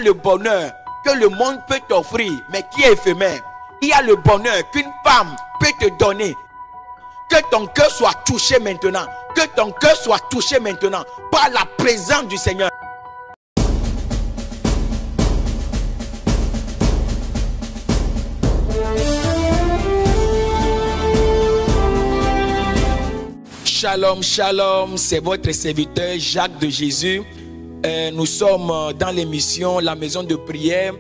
a le bonheur que le monde peut t'offrir, mais qui est éphémère. Il y a le bonheur qu'une femme peut te donner. Que ton cœur soit touché maintenant. Que ton cœur soit touché maintenant par la présence du Seigneur. Shalom, shalom, c'est votre serviteur Jacques de Jésus. Nous sommes dans l'émission La Maison de Prière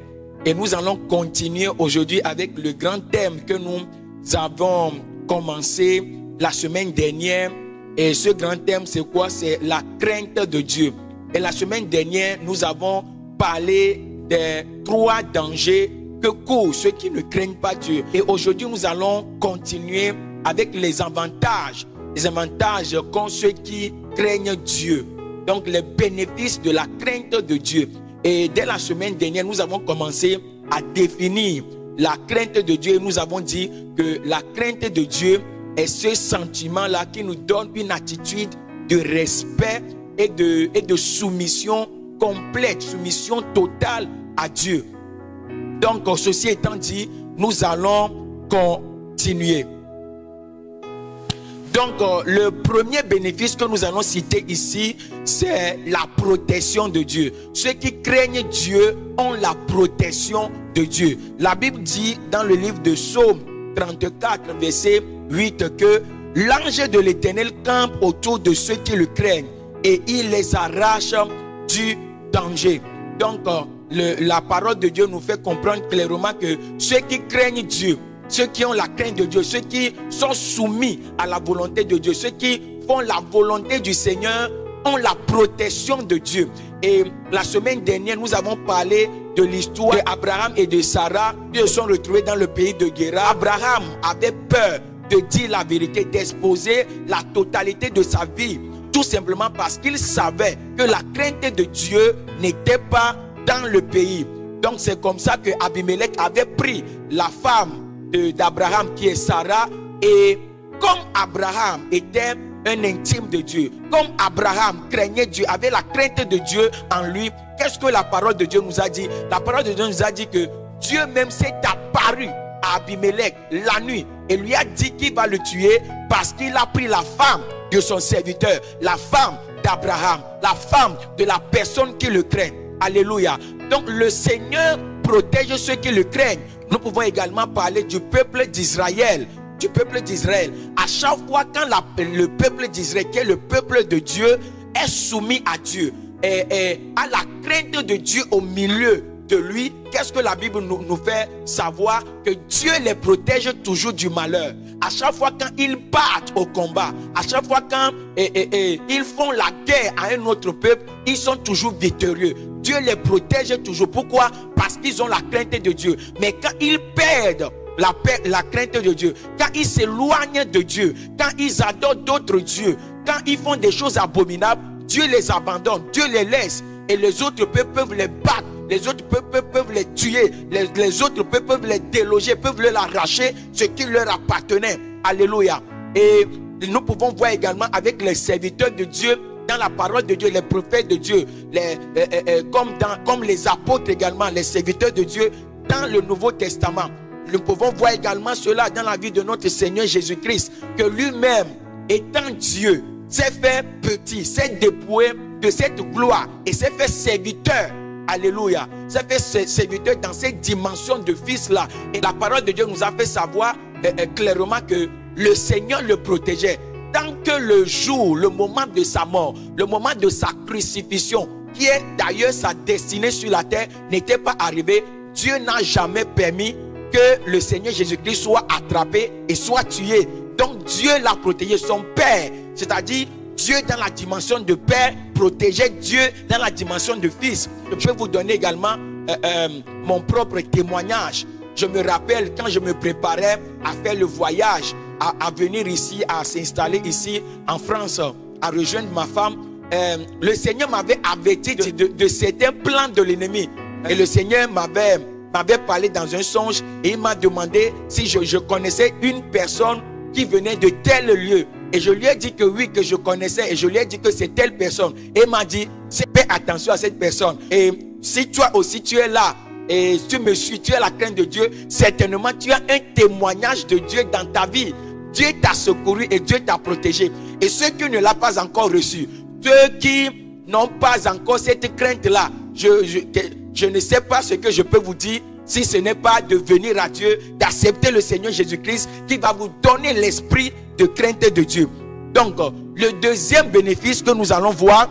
et nous allons continuer aujourd'hui avec le grand thème que nous avons commencé la semaine dernière. Et ce grand thème, c'est quoi? C'est la crainte de Dieu. Et la semaine dernière, nous avons parlé des 3 dangers que courent ceux qui ne craignent pas Dieu. Et aujourd'hui, nous allons continuer avec les avantages qu'ont ceux qui craignent Dieu. Donc les bénéfices de la crainte de Dieu. Et dès la semaine dernière, nous avons commencé à définir la crainte de Dieu. Et nous avons dit que la crainte de Dieu est ce sentiment-là qui nous donne une attitude de respect et de soumission complète, soumission totale à Dieu. Donc, ceci étant dit, nous allons continuer. Donc, le premier bénéfice que nous allons citer ici, c'est la protection de Dieu. Ceux qui craignent Dieu ont la protection de Dieu. La Bible dit dans le livre de Psaume 34, verset 8, que l'ange de l'Éternel campe autour de ceux qui le craignent et il les arrache du danger. Donc, la parole de Dieu nous fait comprendre clairement que ceux qui craignent Dieu, ceux qui ont la crainte de Dieu, ceux qui sont soumis à la volonté de Dieu, ceux qui font la volonté du Seigneur ont la protection de Dieu. Et la semaine dernière, nous avons parlé de l'histoire d'Abraham et de Sarah qui se sont retrouvés dans le pays de Guérar. Abraham avait peur de dire la vérité, d'exposer la totalité de sa vie, tout simplement parce qu'il savait que la crainte de Dieu n'était pas dans le pays. Donc c'est comme ça que Abimelech avait pris la femme d'Abraham qui est Sarah, et comme Abraham était un intime de Dieu, comme Abraham craignait Dieu, avait la crainte de Dieu en lui, qu'est-ce que la parole de Dieu nous a dit? La parole de Dieu nous a dit que Dieu même s'est apparu à Abimelech la nuit et lui a dit qu'il va le tuer parce qu'il a pris la femme de son serviteur, la femme d'Abraham, la femme de la personne qui le craint. Alléluia. Donc le Seigneur protège ceux qui le craignent. Nous pouvons également parler du peuple d'Israël. Du peuple d'Israël. À chaque fois quand le peuple d'Israël, qui est le peuple de Dieu, est soumis à Dieu et a la crainte de Dieu au milieu de lui, qu'est-ce que la Bible nous fait savoir? Que Dieu les protège toujours du malheur. À chaque fois quand ils partent au combat, à chaque fois quand ils font la guerre à un autre peuple, ils sont toujours victorieux. Dieu les protège toujours. Pourquoi? Parce qu'ils ont la crainte de Dieu. Mais quand ils perdent la crainte de Dieu, quand ils s'éloignent de Dieu, quand ils adorent d'autres dieux, quand ils font des choses abominables, Dieu les abandonne, Dieu les laisse. Et les autres peuples peuvent les battre, les autres peuples peuvent les tuer, les autres peuples peuvent les déloger, peuvent leur arracher ce qui leur appartenait. Alléluia. Et nous pouvons voir également avec les serviteurs de Dieu dans la parole de Dieu, les prophètes de Dieu, comme les apôtres également, les serviteurs de Dieu dans le Nouveau Testament. Nous pouvons voir également cela dans la vie de notre Seigneur Jésus-Christ, que lui-même, étant Dieu, s'est fait petit, s'est dépouillé de cette gloire et s'est fait serviteur. Alléluia. S'est fait serviteur dans cette dimension de fils-là. Et la parole de Dieu nous a fait savoir clairement que le Seigneur le protégeait. Tant que le jour, le moment de sa mort, le moment de sa crucifixion, qui est d'ailleurs sa destinée sur la terre, n'était pas arrivé, Dieu n'a jamais permis que le Seigneur Jésus-Christ soit attrapé et soit tué. Donc Dieu l'a protégé. Son Père, c'est-à-dire Dieu dans la dimension de Père, protégeait Dieu dans la dimension de Fils. Je peux vous donner également mon propre témoignage. Je me rappelle quand je me préparais à faire le voyage, à venir ici, à s'installer ici en France, à rejoindre ma femme, le Seigneur m'avait averti de certains plans de l'ennemi. Et le Seigneur m'avait parlé dans un songe et il m'a demandé si je connaissais une personne qui venait de tel lieu. Et je lui ai dit que oui, que je connaissais. Et je lui ai dit que c'est telle personne. Et il m'a dit, fais attention à cette personne. Et si toi aussi tu es là et tu me suis, tu as la crainte de Dieu, certainement tu as un témoignage de Dieu dans ta vie. Dieu t'a secouru et Dieu t'a protégé. Et ceux qui ne l'ont pas encore reçu, ceux qui n'ont pas encore cette crainte-là, je ne sais pas ce que je peux vous dire si ce n'est pas de venir à Dieu, d'accepter le Seigneur Jésus-Christ qui va vous donner l'esprit de crainte de Dieu. Donc, le deuxième bénéfice que nous allons voir,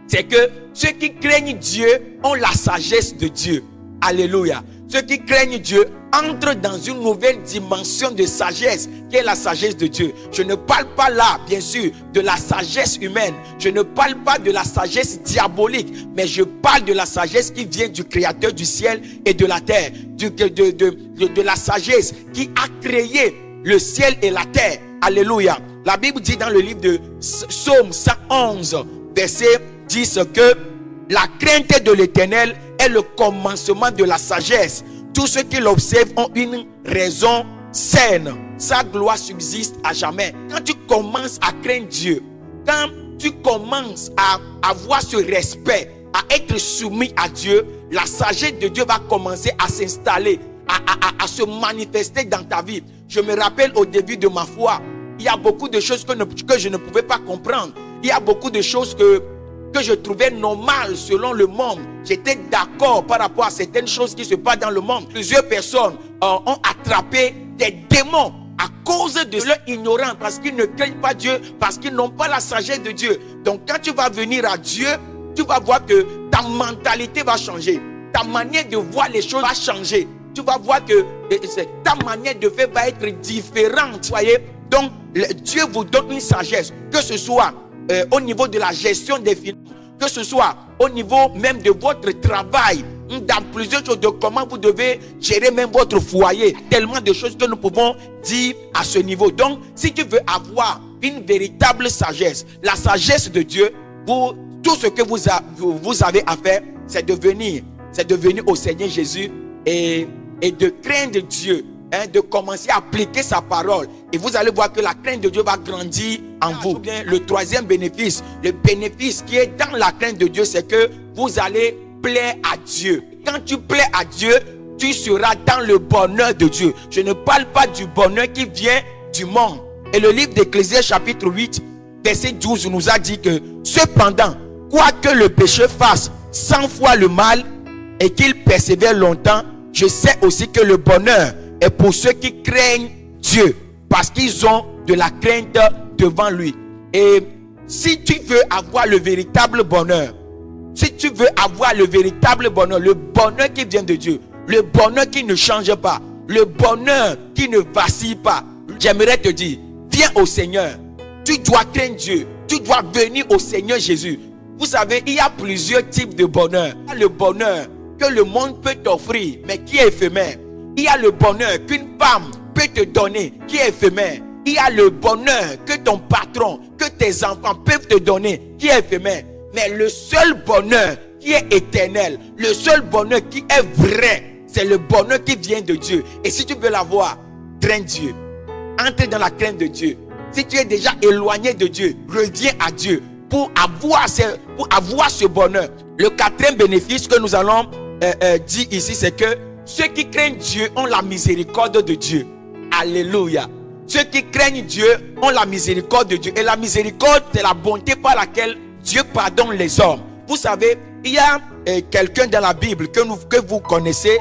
c'est que ceux qui craignent Dieu ont la sagesse de Dieu. Alléluia. Ceux qui craignent Dieu entrent dans une nouvelle dimension de sagesse qui est la sagesse de Dieu. Je ne parle pas là, bien sûr, de la sagesse humaine. Je ne parle pas de la sagesse diabolique, mais je parle de la sagesse qui vient du Créateur du ciel et de la terre. De la sagesse qui a créé le ciel et la terre. Alléluia. La Bible dit dans le livre de Psaume 111, verset 10 que la crainte de l'Éternel est le commencement de la sagesse. Tous ceux qui l'observent ont une raison saine. Sa gloire subsiste à jamais. Quand tu commences à craindre Dieu, quand tu commences à avoir ce respect, à être soumis à Dieu, la sagesse de Dieu va commencer à s'installer, à se manifester dans ta vie. Je me rappelle au début de ma foi, il y a beaucoup de choses que je ne pouvais pas comprendre. Il y a beaucoup de choses que je trouvais normales selon le monde. J'étais d'accord par rapport à certaines choses qui se passent dans le monde. Plusieurs personnes ont attrapé des démons à cause de leur ignorance, parce qu'ils ne craignent pas Dieu, parce qu'ils n'ont pas la sagesse de Dieu. Donc quand tu vas venir à Dieu, tu vas voir que ta mentalité va changer. Ta manière de voir les choses va changer. Tu vas voir que ta manière de faire va être différente. Voyez? Donc Dieu vous donne une sagesse, que ce soit au niveau de la gestion des finances, que ce soit au niveau même de votre travail, dans plusieurs choses, de comment vous devez gérer même votre foyer. Tellement de choses que nous pouvons dire à ce niveau. Donc, si tu veux avoir une véritable sagesse, la sagesse de Dieu, tout ce que vous avez à faire, c'est de venir au Seigneur Jésus et de craindre Dieu. De commencer à appliquer sa parole, et vous allez voir que la crainte de Dieu va grandir en vous. Le troisième bénéfice, le bénéfice qui est dans la crainte de Dieu, c'est que vous allez plaire à Dieu. Quand tu plais à Dieu, tu seras dans le bonheur de Dieu. Je ne parle pas du bonheur qui vient du monde. Et le livre d'Ecclésiaste chapitre 8 verset 12 nous a dit que cependant, quoique le péché fasse 100 fois le mal et qu'il persévère longtemps, je sais aussi que le bonheur est pour ceux qui craignent Dieu, parce qu'ils ont de la crainte devant lui. Et si tu veux avoir le véritable bonheur, si tu veux avoir le véritable bonheur, le bonheur qui vient de Dieu, le bonheur qui ne change pas, le bonheur qui ne vacille pas, j'aimerais te dire, viens au Seigneur. Tu dois craindre Dieu, tu dois venir au Seigneur Jésus. Vous savez, il y a plusieurs types de bonheur. Il y a le bonheur que le monde peut t'offrir, mais qui est éphémère. Il y a le bonheur qu'une femme peut te donner, qui est éphémère. Il y a le bonheur que ton patron, que tes enfants peuvent te donner, qui est éphémère. Mais le seul bonheur qui est éternel, le seul bonheur qui est vrai, c'est le bonheur qui vient de Dieu. Et si tu veux l'avoir, crains Dieu. Entre dans la crainte de Dieu. Si tu es déjà éloigné de Dieu, reviens à Dieu pour avoir ce bonheur. Le quatrième bénéfice que nous allons dire ici, c'est que ceux qui craignent Dieu ont la miséricorde de Dieu. Alléluia. Ceux qui craignent Dieu ont la miséricorde de Dieu. Et la miséricorde, c'est la bonté par laquelle Dieu pardonne les hommes. Vous savez, il y a quelqu'un dans la Bible que vous connaissez,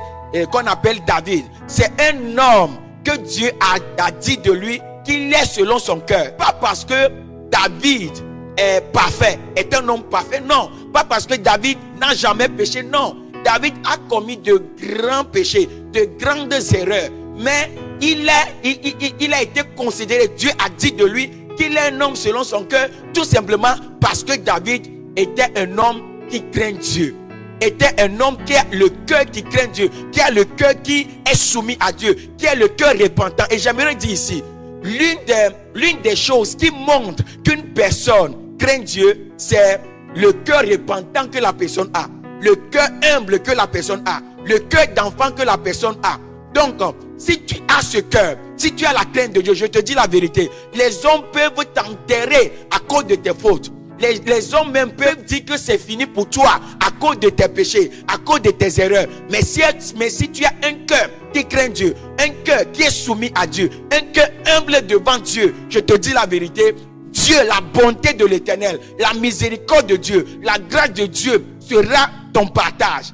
qu'on appelle David. C'est un homme que Dieu a dit de lui qu'il est selon son cœur. Pas parce que David est parfait, est un homme parfait, non. Pas parce que David n'a jamais péché, non. David a commis de grands péchés, de grandes erreurs. Mais il a été considéré, Dieu a dit de lui qu'il est un homme selon son cœur, tout simplement parce que David était un homme qui craint Dieu. Était un homme qui a le cœur qui craint Dieu, qui a le cœur qui est soumis à Dieu, qui a le cœur repentant. Et j'aimerais dire ici, l'une des choses qui montre qu'une personne craint Dieu, c'est le cœur repentant que la personne a, le cœur humble que la personne a, le cœur d'enfant que la personne a. Donc, si tu as ce cœur, si tu as la crainte de Dieu, je te dis la vérité, les hommes peuvent t'enterrer à cause de tes fautes. Les hommes même peuvent dire que c'est fini pour toi à cause de tes péchés, à cause de tes erreurs. Mais si tu as un cœur qui craint Dieu, un cœur qui est soumis à Dieu, un cœur humble devant Dieu, je te dis la vérité, Dieu, la bonté de l'Éternel, la miséricorde de Dieu, la grâce de Dieu sera ton partage.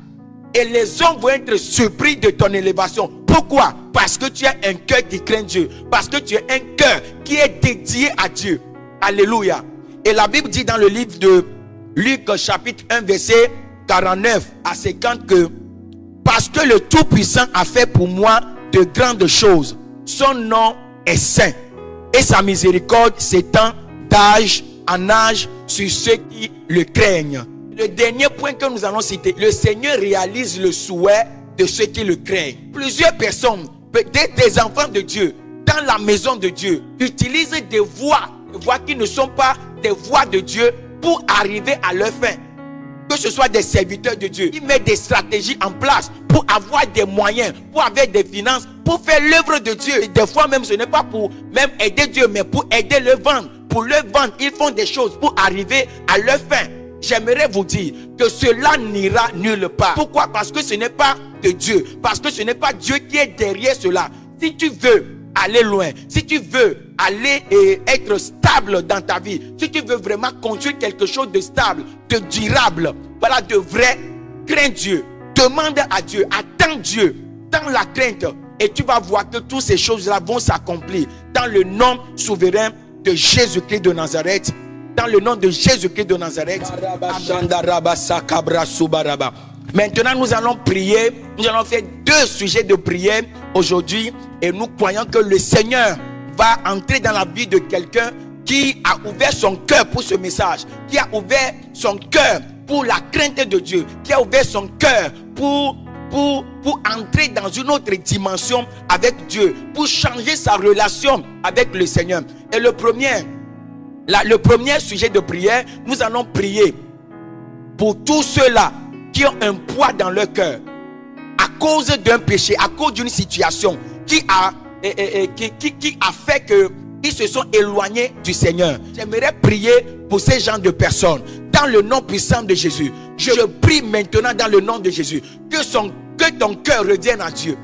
Et les hommes vont être surpris de ton élévation. Pourquoi? Parce que tu as un cœur qui craint Dieu. Parce que tu as un cœur qui est dédié à Dieu. Alléluia. Et la Bible dit dans le livre de Luc chapitre 1 verset 49 à 50 que parce que le Tout-Puissant a fait pour moi de grandes choses, son nom est saint et sa miséricorde s'étend d'âge en âge sur ceux qui le craignent. Le dernier point que nous allons citer, le Seigneur réalise le souhait de ceux qui le craignent. Plusieurs personnes, peut-être des enfants de Dieu, dans la maison de Dieu, utilisent des voies qui ne sont pas des voies de Dieu pour arriver à leur fin. Que ce soit des serviteurs de Dieu, ils mettent des stratégies en place pour avoir des moyens, pour avoir des finances, pour faire l'œuvre de Dieu. Et des fois même, ce n'est pas pour même aider Dieu, mais pour aider le vendre. Pour le vendre, ils font des choses pour arriver à leur fin. J'aimerais vous dire que cela n'ira nulle part. Pourquoi? Parce que ce n'est pas de Dieu. Parce que ce n'est pas Dieu qui est derrière cela. Si tu veux aller loin, si tu veux aller et être stable dans ta vie, si tu veux vraiment construire quelque chose de stable, de durable, voilà, de vrai, crains Dieu, demande à Dieu, attends Dieu dans la crainte, et tu vas voir que toutes ces choses-là vont s'accomplir dans le nom souverain de Jésus-Christ de Nazareth. Dans le nom de Jésus-Christ de Nazareth. Maintenant, nous allons prier. Nous allons faire 2 sujets de prière aujourd'hui. Et nous croyons que le Seigneur va entrer dans la vie de quelqu'un qui a ouvert son cœur pour ce message, qui a ouvert son cœur pour la crainte de Dieu, qui a ouvert son cœur pour entrer dans une autre dimension avec Dieu, pour changer sa relation avec le Seigneur. Et le premier sujet de prière, nous allons prier pour tous ceux-là qui ont un poids dans leur cœur à cause d'un péché, à cause d'une situation qui a fait qu'ils se sont éloignés du Seigneur. J'aimerais prier pour ces gens de personnes dans le nom puissant de Jésus. Je prie maintenant dans le nom de Jésus que ton cœur revienne à Dieu,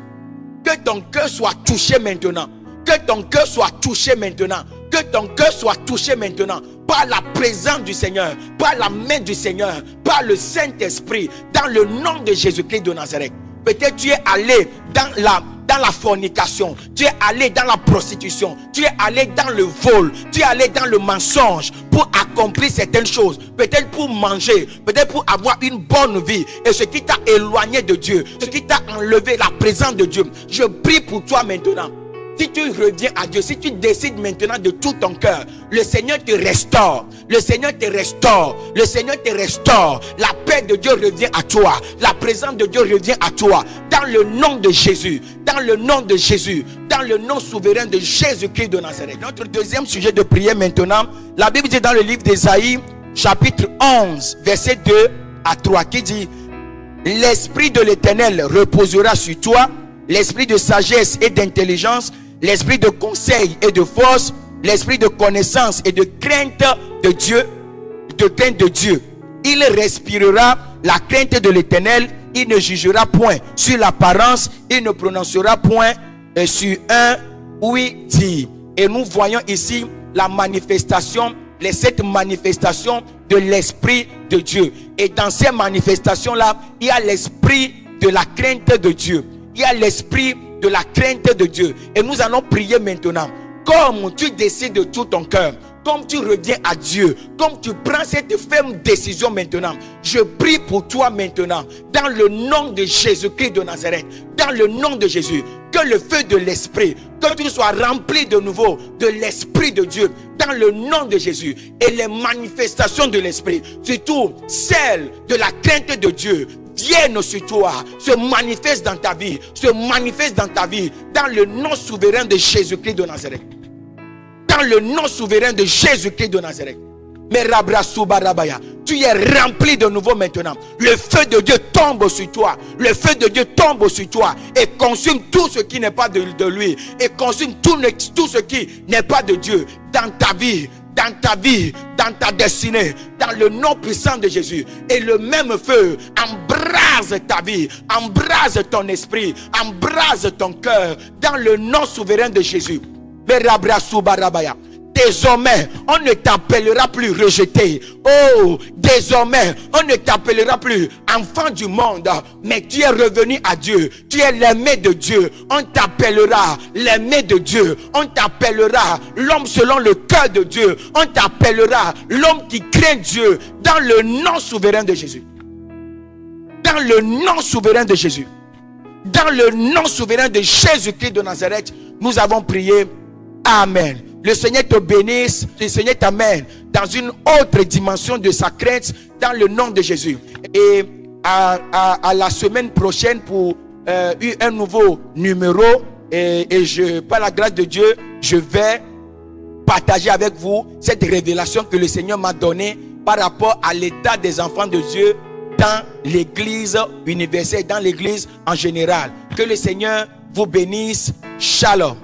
que ton cœur soit touché maintenant, que ton cœur soit touché maintenant, que ton cœur soit touché maintenant par la présence du Seigneur, par la main du Seigneur, par le Saint-Esprit, dans le nom de Jésus-Christ de Nazareth. Peut-être tu es allé dans la fornication, tu es allé dans la prostitution, tu es allé dans le vol, tu es allé dans le mensonge pour accomplir certaines choses, peut-être pour manger, peut-être pour avoir une bonne vie, et ce qui t'a éloigné de Dieu, ce qui t'a enlevé la présence de Dieu. Je prie pour toi maintenant. Si tu reviens à Dieu, si tu décides maintenant de tout ton cœur, le Seigneur te restaure. Le Seigneur te restaure. Le Seigneur te restaure. La paix de Dieu revient à toi. La présence de Dieu revient à toi. Dans le nom de Jésus. Dans le nom de Jésus. Dans le nom souverain de Jésus-Christ de Nazareth. Notre deuxième sujet de prière maintenant. La Bible dit dans le livre d'Ésaïe, chapitre 11, verset 2 à 3, qui dit: l'Esprit de l'Éternel reposera sur toi, l'esprit de sagesse et d'intelligence, l'esprit de conseil et de force, l'esprit de connaissance et de crainte de Dieu, Il respirera la crainte de l'Éternel, il ne jugera point sur l'apparence, il ne prononcera point sur un oui dit. Et nous voyons ici la manifestation, les 7 manifestations de l'Esprit de Dieu. Et dans ces manifestations-là, il y a l'esprit de la crainte de Dieu. Il y a l'esprit de la crainte de Dieu. Et nous allons prier maintenant. Comme tu décides de tout ton cœur, comme tu reviens à Dieu, comme tu prends cette ferme décision maintenant, je prie pour toi maintenant, dans le nom de Jésus-Christ de Nazareth, dans le nom de Jésus, que le feu de l'Esprit, que tu sois rempli de nouveau de l'Esprit de Dieu, dans le nom de Jésus, et les manifestations de l'Esprit, surtout celles de la crainte de Dieu, viennent sur toi, se manifeste dans ta vie, se manifeste dans ta vie, dans le nom souverain de Jésus-Christ de Nazareth. Dans le nom souverain de Jésus-Christ de Nazareth. Mais tu es rempli de nouveau maintenant. Le feu de Dieu tombe sur toi. Le feu de Dieu tombe sur toi et consume tout ce qui n'est pas de lui. Et consume tout ce qui n'est pas de Dieu dans ta vie, dans ta vie, dans ta destinée, dans le nom puissant de Jésus. Et le même feu embrase ta vie, embrase ton esprit, embrase ton cœur, dans le nom souverain de Jésus. Désormais, on ne t'appellera plus rejeté. Oh, désormais, on ne t'appellera plus enfant du monde, mais tu es revenu à Dieu. Tu es l'aimé de Dieu. On t'appellera l'aimé de Dieu. On t'appellera l'homme selon le cœur de Dieu. On t'appellera l'homme qui craint Dieu dans le nom souverain de Jésus. Dans le nom souverain de Jésus. Dans le nom souverain de Jésus-Christ de Nazareth, nous avons prié. Amen. Le Seigneur te bénisse, le Seigneur t'amène dans une autre dimension de sa crainte dans le nom de Jésus. Et à la semaine prochaine pour un nouveau numéro et par la grâce de Dieu, je vais partager avec vous cette révélation que le Seigneur m'a donnée par rapport à l'état des enfants de Dieu dans l'église universelle, dans l'église en général. Que le Seigneur vous bénisse. Shalom.